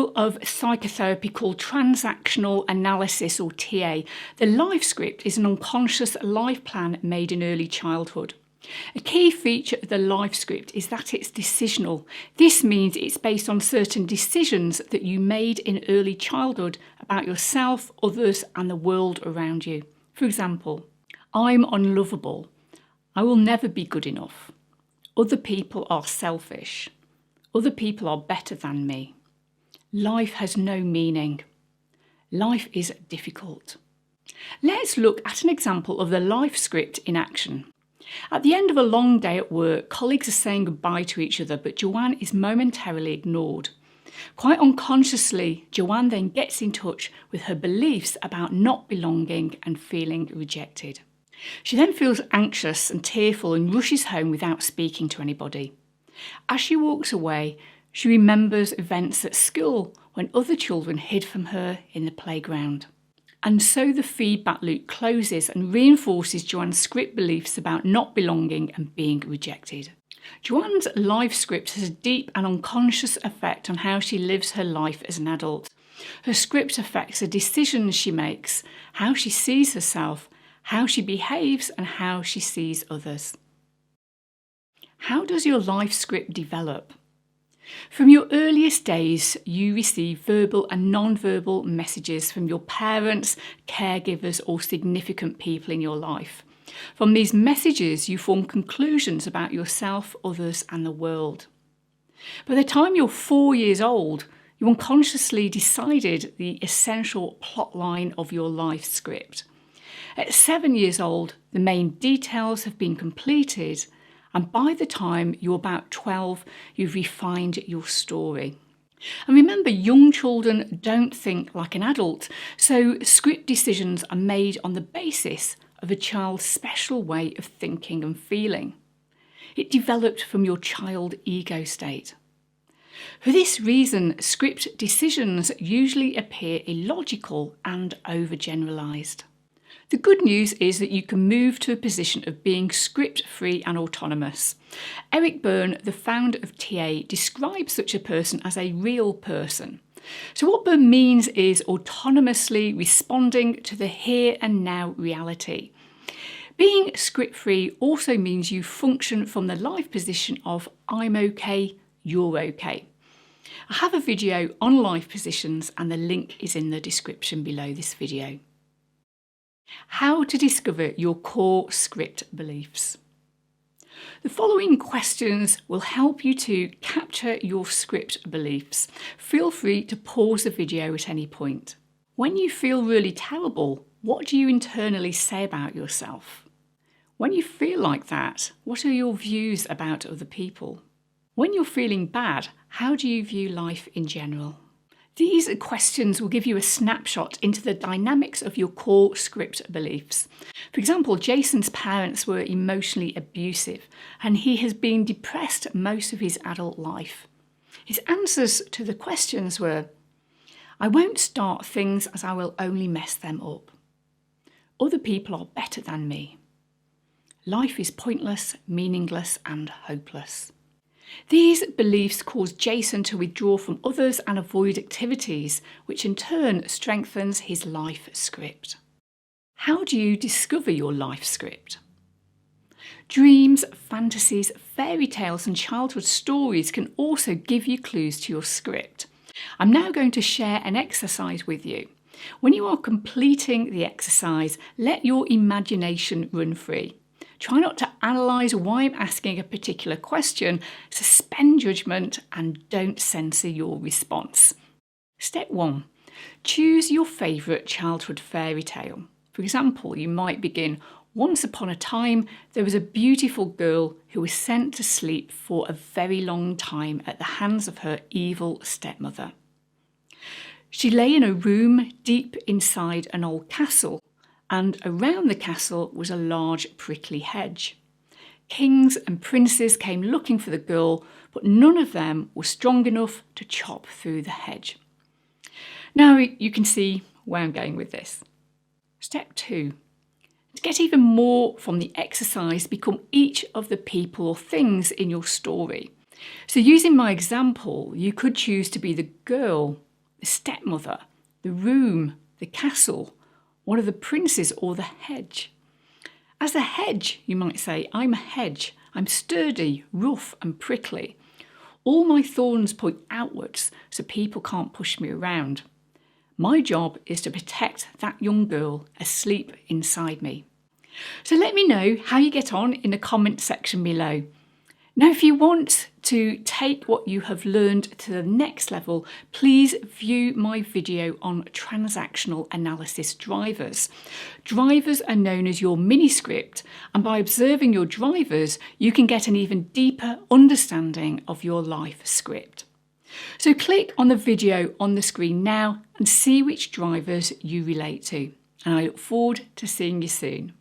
tool of psychotherapy called Transactional Analysis, or TA. The life script is an unconscious life plan made in early childhood. A key feature of the life script is that it's decisional. This means it's based on certain decisions that you made in early childhood about yourself, others, and the world around you. For example, I'm unlovable. I will never be good enough. Other people are selfish. Other people are better than me. Life has no meaning. Life is difficult. Let's look at an example of the life script in action. At the end of a long day at work, colleagues are saying goodbye to each other, but Joanne is momentarily ignored. Quite unconsciously, Joanne then gets in touch with her beliefs about not belonging and feeling rejected. She then feels anxious and tearful and rushes home without speaking to anybody. As she walks away, she remembers events at school when other children hid from her in the playground. And so the feedback loop closes and reinforces Joanne's script beliefs about not belonging and being rejected. Joanne's life script has a deep and unconscious effect on how she lives her life as an adult. Her script affects the decisions she makes, how she sees herself, how she behaves, and how she sees others. How does your life script develop? From your earliest days, you receive verbal and non-verbal messages from your parents, caregivers, or significant people in your life. From these messages, you form conclusions about yourself, others, and the world. By the time you're 4 years old, you unconsciously decided the essential plotline of your life script. At 7 years old, the main details have been completed, and by the time you're about 12, you've refined your story. And remember, young children don't think like an adult, so script decisions are made on the basis of a child's special way of thinking and feeling. It developed from your child ego state. For this reason, script decisions usually appear illogical and overgeneralized. The good news is that you can move to a position of being script-free and autonomous. Eric Berne, the founder of TA, describes such a person as a real person. So what Berne means is autonomously responding to the here and now reality. Being script-free also means you function from the life position of I'm okay, you're okay. I have a video on life positions and the link is in the description below this video. How to discover your core script beliefs. The following questions will help you to capture your script beliefs. Feel free to pause the video at any point. When you feel really terrible, what do you internally say about yourself? When you feel like that, what are your views about other people? When you're feeling bad, how do you view life in general? These questions will give you a snapshot into the dynamics of your core script beliefs. For example, Jason's parents were emotionally abusive and he has been depressed most of his adult life. His answers to the questions were, I won't start things as I will only mess them up. Other people are better than me. Life is pointless, meaningless, and hopeless. These beliefs cause Jason to withdraw from others and avoid activities, which in turn strengthens his life script. How do you discover your life script? Dreams, fantasies, fairy tales and childhood stories can also give you clues to your script. I'm now going to share an exercise with you. When you are completing the exercise, let your imagination run free. Try not to analyse why I'm asking a particular question, suspend judgment and don't censor your response. Step 1. Choose your favourite childhood fairy tale. For example, you might begin, once upon a time there was a beautiful girl who was sent to sleep for a very long time at the hands of her evil stepmother. She lay in a room deep inside an old castle, and around the castle was a large prickly hedge. Kings and princes came looking for the girl, but none of them were strong enough to chop through the hedge. Now you can see where I'm going with this. Step 2. To get even more from the exercise, become each of the people or things in your story. So using my example, you could choose to be the girl the stepmother, the room, the castle, one of the princes, or the hedge. As a hedge, you might say, I'm a hedge. I'm sturdy, rough and prickly. All my thorns point outwards so people can't push me around. My job is to protect that young girl asleep inside me. So let me know how you get on in the comment section below. Now, if you want to take what you have learned to the next level, please view my video on transactional analysis drivers. Drivers are known as your mini script, and by observing your drivers, you can get an even deeper understanding of your life script. So click on the video on the screen now and see which drivers you relate to. And I look forward to seeing you soon.